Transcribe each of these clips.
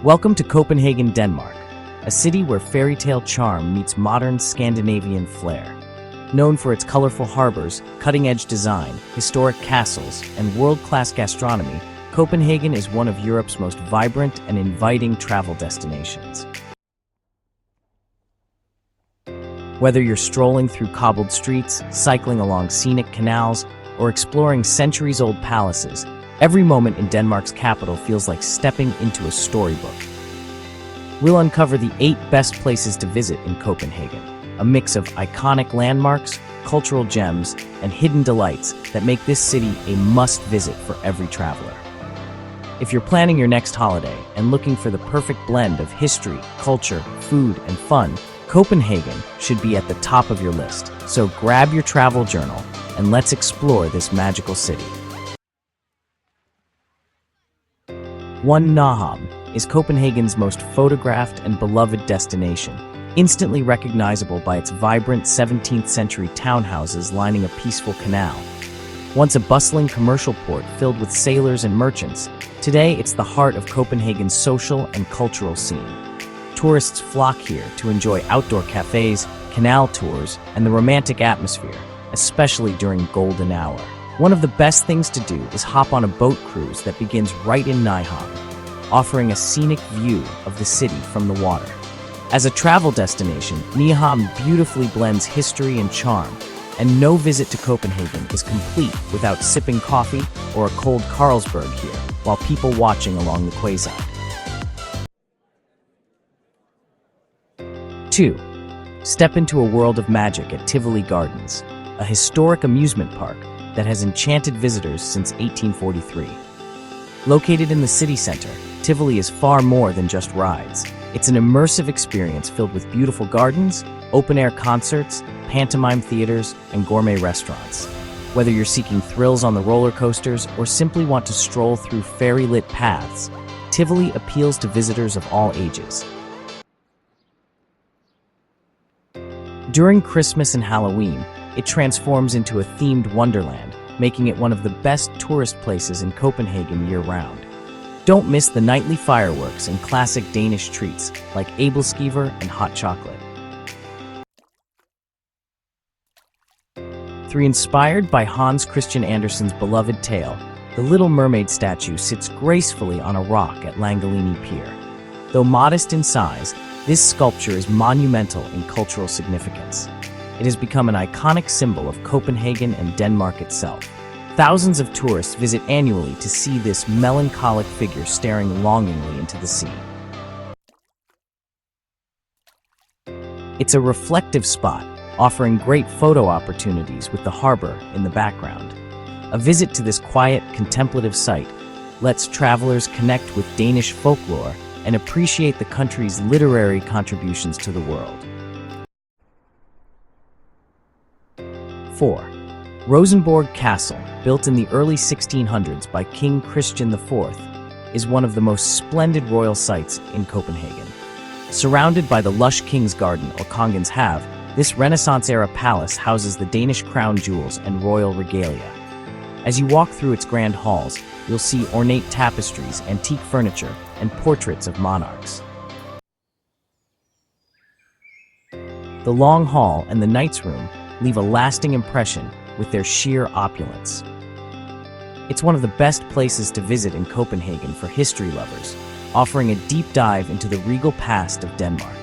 Welcome to Copenhagen, Denmark, a city where fairy tale charm meets modern Scandinavian flair. Known for its colorful harbors, cutting-edge design, historic castles, and world-class gastronomy, Copenhagen is one of Europe's most vibrant and inviting travel destinations. Whether you're strolling through cobbled streets, cycling along scenic canals, or exploring centuries-old palaces, every moment in Denmark's capital feels like stepping into a storybook. We'll uncover the 8 best places to visit in Copenhagen, a mix of iconic landmarks, cultural gems, and hidden delights that make this city a must-visit for every traveler. If you're planning your next holiday and looking for the perfect blend of history, culture, food, and fun, Copenhagen should be at the top of your list. So grab your travel journal and let's explore this magical city. 1. Naham is Copenhagen's most photographed and beloved destination, instantly recognizable by its vibrant 17th-century townhouses lining a peaceful canal. Once a bustling commercial port filled with sailors and merchants, today it's the heart of Copenhagen's social and cultural scene. Tourists flock here to enjoy outdoor cafes, canal tours, and the romantic atmosphere, especially during golden hour. One of the best things to do is hop on a boat cruise that begins right in Nyhavn, offering a scenic view of the city from the water. As a travel destination, Nyhavn beautifully blends history and charm, and no visit to Copenhagen is complete without sipping coffee or a cold Carlsberg here, while people watching along the quayside. 2. Step into a world of magic at Tivoli Gardens, a historic amusement park that has enchanted visitors since 1843. Located in the city center, Tivoli is far more than just rides. It's an immersive experience filled with beautiful gardens, open-air concerts, pantomime theaters, and gourmet restaurants. Whether you're seeking thrills on the roller coasters or simply want to stroll through fairy-lit paths, Tivoli appeals to visitors of all ages. During Christmas and Halloween, it transforms into a themed wonderland, making it one of the best tourist places in Copenhagen year-round. Don't miss the nightly fireworks and classic Danish treats like æbleskiver and hot chocolate. 3. Inspired by Hans Christian Andersen's beloved tale, the Little Mermaid statue sits gracefully on a rock at Langelinie Pier. Though modest in size, this sculpture is monumental in cultural significance. It has become an iconic symbol of Copenhagen and Denmark itself. Thousands of tourists visit annually to see this melancholic figure staring longingly into the sea. It's a reflective spot, offering great photo opportunities with the harbor in the background. A visit to this quiet, contemplative site lets travelers connect with Danish folklore and appreciate the country's literary contributions to the world. 4. Rosenborg Castle, built in the early 1600s by King Christian IV, is one of the most splendid royal sights in Copenhagen. Surrounded by the lush King's Garden or Kongens Have, this Renaissance-era palace houses the Danish crown jewels and royal regalia. As you walk through its grand halls, you'll see ornate tapestries, antique furniture, and portraits of monarchs. The Long Hall and the Knight's Room leave a lasting impression with their sheer opulence. It's one of the best places to visit in Copenhagen for history lovers, offering a deep dive into the regal past of Denmark.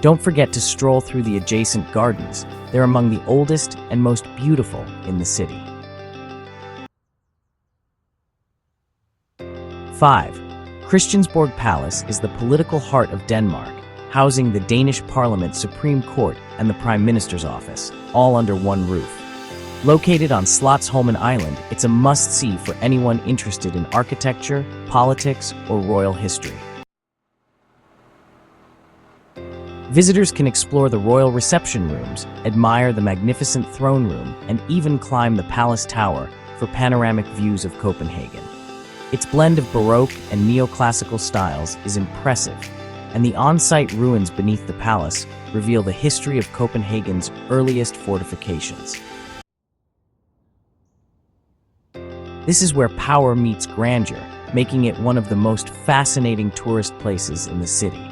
Don't forget to stroll through the adjacent gardens. They're among the oldest and most beautiful in the city. 5. Christiansborg Palace is the political heart of Denmark, housing the Danish Parliament Supreme Court and the Prime Minister's office, all under one roof. Located on Slotsholmen Island, it's a must-see for anyone interested in architecture, politics, or royal history. Visitors can explore the royal reception rooms, admire the magnificent throne room, and even climb the palace tower for panoramic views of Copenhagen. Its blend of Baroque and neoclassical styles is impressive, and the on-site ruins beneath the palace reveal the history of Copenhagen's earliest fortifications. This is where power meets grandeur, making it one of the most fascinating tourist places in the city.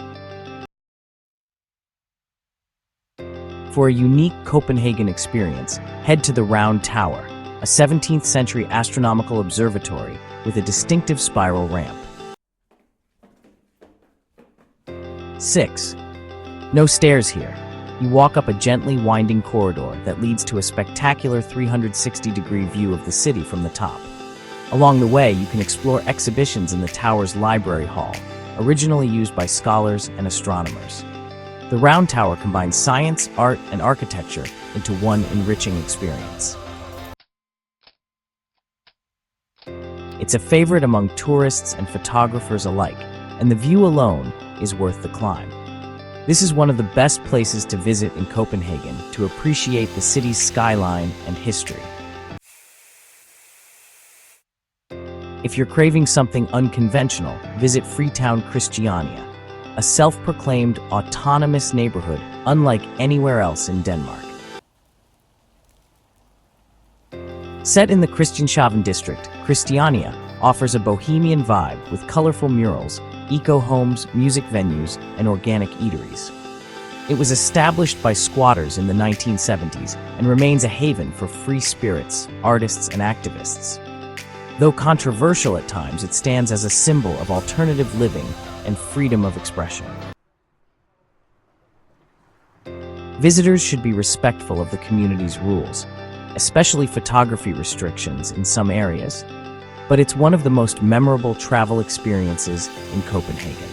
For a unique Copenhagen experience, head to the Round Tower, a 17th century astronomical observatory with a distinctive spiral ramp. 6. No stairs here. You walk up a gently winding corridor that leads to a spectacular 360-degree view of the city from the top. Along the way, you can explore exhibitions in the tower's library hall, originally used by scholars and astronomers. The Round Tower combines science, art, and architecture into one enriching experience. It's a favorite among tourists and photographers alike, and the view alone is worth the climb. This is one of the best places to visit in Copenhagen to appreciate the city's skyline and history. If you're craving something unconventional, visit Freetown, Christiania, a self-proclaimed autonomous neighborhood unlike anywhere else in Denmark. Set in the Christianshavn district, Christiania offers a bohemian vibe with colorful murals, eco-homes, music venues, and organic eateries. It was established by squatters in the 1970s and remains a haven for free spirits, artists, and activists. Though controversial at times, it stands as a symbol of alternative living and freedom of expression. Visitors should be respectful of the community's rules, especially photography restrictions in some areas, but it's one of the most memorable travel experiences in Copenhagen.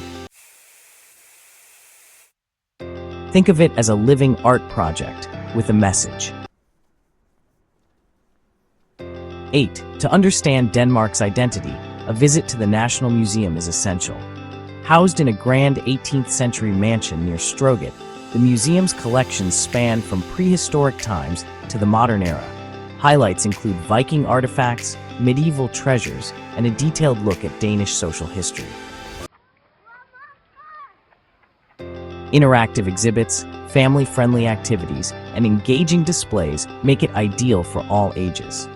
Think of it as a living art project with a message. 8. To understand Denmark's identity, a visit to the National Museum is essential. Housed in a grand 18th century mansion near Strøget, the museum's collections span from prehistoric times to the modern era. Highlights include Viking artifacts, medieval treasures, and a detailed look at Danish social history. Interactive exhibits, family-friendly activities, and engaging displays make it ideal for all ages.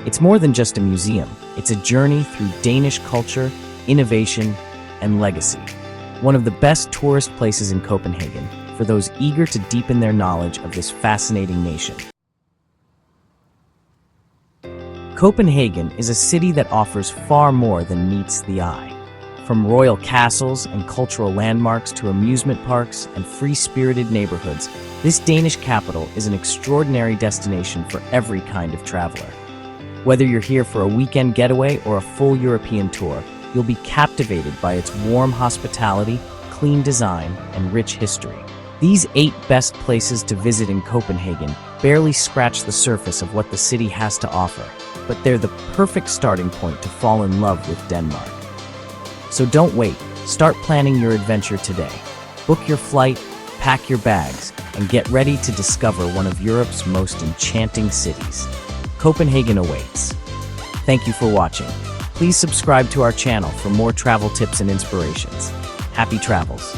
It's more than just a museum, it's a journey through Danish culture, innovation, and legacy. One of the best tourist places in Copenhagen for those eager to deepen their knowledge of this fascinating nation. Copenhagen is a city that offers far more than meets the eye. From royal castles and cultural landmarks to amusement parks and free-spirited neighborhoods, this Danish capital is an extraordinary destination for every kind of traveler. Whether you're here for a weekend getaway or a full European tour, you'll be captivated by its warm hospitality, clean design, and rich history. These 8 best places to visit in Copenhagen barely scratch the surface of what the city has to offer, but they're the perfect starting point to fall in love with Denmark. So don't wait, start planning your adventure today. Book your flight, pack your bags, and get ready to discover one of Europe's most enchanting cities. Copenhagen awaits. Thank you for watching. Please subscribe to our channel for more travel tips and inspirations. Happy travels!